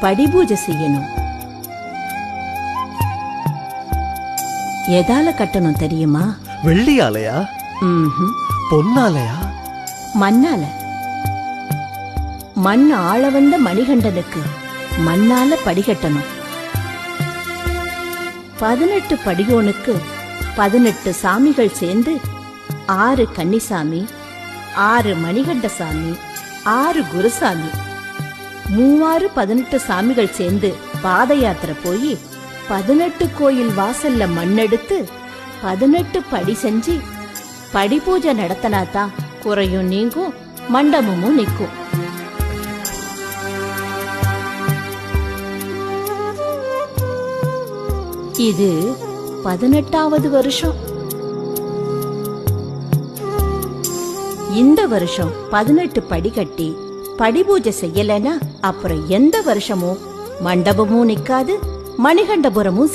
படி பூஜை செய்யணும். எதால கட்டணும் தெரியுமா? வெள்ளியாலையா? பொன்னாலையா? மண்ணால. மண் ஆள வந்த மணிகண்டனுக்கு மண்ணால படிகட்டணும். 18 படியோனுக்கு 18 சாமிகள் சேர்ந்து 6 கன்னிசாமி, 6 மணிகண்டசாமி, 6 குருசாமி, 18 சாமிகள் சேர்ந்து பாத யாத்திரை போய் 18 கோயில் வாசல்ல மண்ணெடுத்து 18 படி செஞ்சு படி பூஜை நடத்தினாதான் குறையும் நீங்கும், மண்டபமும் நிற்கும். இது 18வது வருஷம். இந்த வருஷம் 18 படி கட்டி படி பூஜை செய்யலனா அப்புறம் எந்த வருஷமும் மண்டபமும் நிக்காது, மணிகண்டபுரமும்